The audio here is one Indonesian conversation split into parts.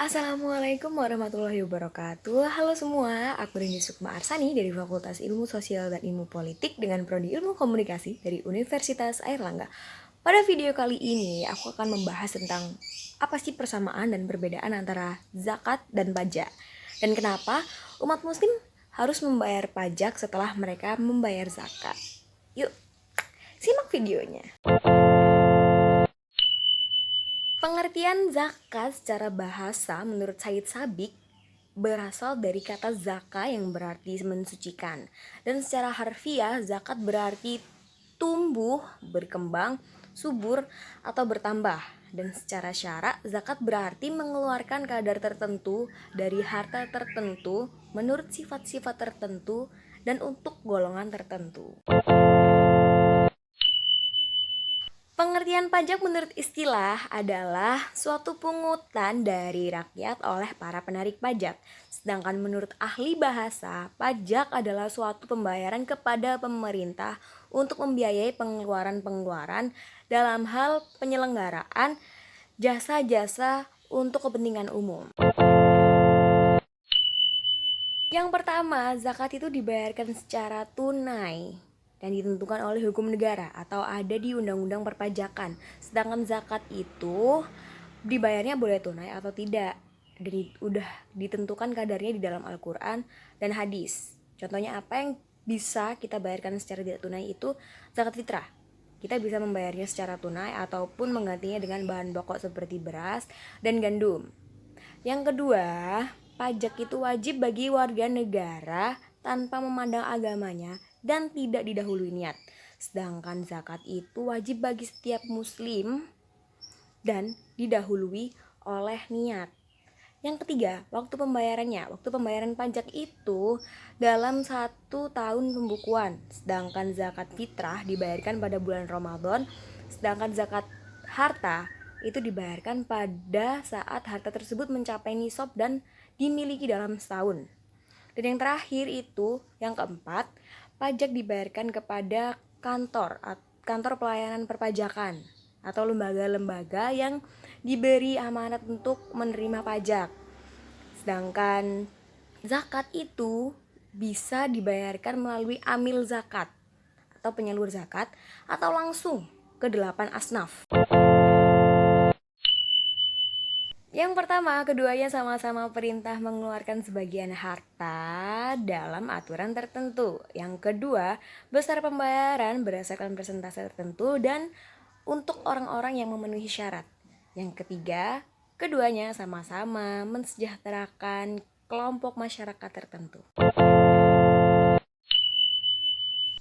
Assalamualaikum warahmatullahi wabarakatuh. Halo semua, aku Rini Sukma Arsani dari Fakultas Ilmu Sosial dan Ilmu Politik dengan Prodi Ilmu Komunikasi dari Universitas Airlangga. Pada video kali ini, aku akan membahas tentang apa sih persamaan dan perbedaan antara zakat dan pajak. Dan kenapa umat muslim harus membayar pajak setelah mereka membayar zakat. Yuk, simak videonya. Pengertian zakat secara bahasa menurut Said Sabiq berasal dari kata zaka yang berarti mensucikan. Dan secara harfiah zakat berarti tumbuh, berkembang, subur, atau bertambah. Dan secara syarak zakat berarti mengeluarkan kadar tertentu dari harta tertentu menurut sifat-sifat tertentu dan untuk golongan tertentu. Pengertian pajak menurut istilah adalah suatu pungutan dari rakyat oleh para penarik pajak. Sedangkan menurut ahli bahasa, pajak adalah suatu pembayaran kepada pemerintah untuk membiayai pengeluaran-pengeluaran dalam hal penyelenggaraan jasa-jasa untuk kepentingan umum. Yang pertama, zakat itu dibayarkan secara tunai dan ditentukan oleh hukum negara atau ada di undang-undang perpajakan. Sedangkan zakat itu dibayarnya boleh tunai atau tidak. Dan udah ditentukan kadarnya di dalam Al-Quran dan hadis. Contohnya apa yang bisa kita bayarkan secara tidak tunai itu zakat fitrah. Kita bisa membayarnya secara tunai ataupun menggantinya dengan bahan pokok seperti beras dan gandum. Yang kedua, pajak itu wajib bagi warga negara tanpa memandang agamanya dan tidak didahului niat. Sedangkan zakat itu wajib bagi setiap muslim dan didahului oleh niat. Yang ketiga, waktu pembayarannya. Waktu pembayaran pajak itu dalam 1 tahun pembukuan. Sedangkan zakat fitrah dibayarkan pada bulan Ramadan. Sedangkan zakat harta itu dibayarkan pada saat harta tersebut mencapai nisab dan dimiliki dalam setahun. Dan yang terakhir itu, yang keempat, pajak dibayarkan kepada kantor pelayanan perpajakan atau lembaga-lembaga yang diberi amanat untuk menerima pajak. Sedangkan zakat itu bisa dibayarkan melalui amil zakat atau penyalur zakat atau langsung ke 8 asnaf. Yang pertama, keduanya sama-sama perintah mengeluarkan sebagian harta dalam aturan tertentu. Yang kedua, besar pembayaran berdasarkan persentase tertentu dan untuk orang-orang yang memenuhi syarat. Yang ketiga, keduanya sama-sama mensejahterakan kelompok masyarakat tertentu.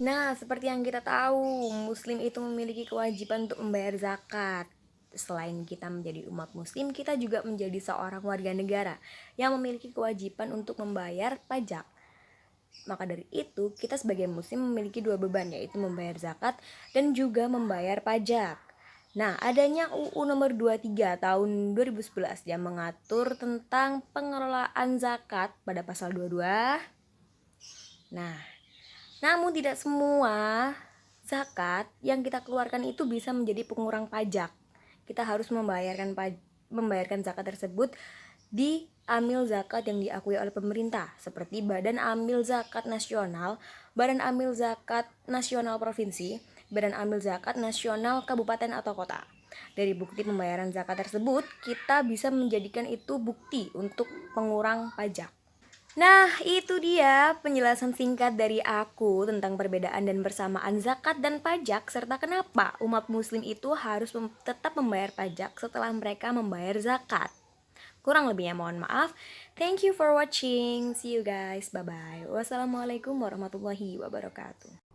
Nah, seperti yang kita tahu, muslim itu memiliki kewajiban untuk membayar zakat. Selain kita menjadi umat muslim, kita juga menjadi seorang warga negara yang memiliki kewajiban untuk membayar pajak. Maka dari itu, kita sebagai muslim memiliki 2 beban, yaitu membayar zakat dan juga membayar pajak. Nah, adanya UU nomor 23 tahun 2011 yang mengatur tentang pengelolaan zakat pada pasal 22. Nah, namun tidak semua zakat yang kita keluarkan itu bisa menjadi pengurang pajak. Kita harus membayarkan zakat tersebut di amil zakat yang diakui oleh pemerintah seperti Badan Amil Zakat Nasional, Badan Amil Zakat Nasional Provinsi, Badan Amil Zakat Nasional Kabupaten atau Kota. Dari bukti pembayaran zakat tersebut, kita bisa menjadikan itu bukti untuk pengurang pajak. Nah, itu dia penjelasan singkat dari aku tentang perbedaan dan persamaan zakat dan pajak serta kenapa umat muslim itu harus tetap membayar pajak setelah mereka membayar zakat. Kurang lebihnya mohon maaf. Thank you for watching. See you guys. Bye-bye. Wassalamualaikum warahmatullahi wabarakatuh.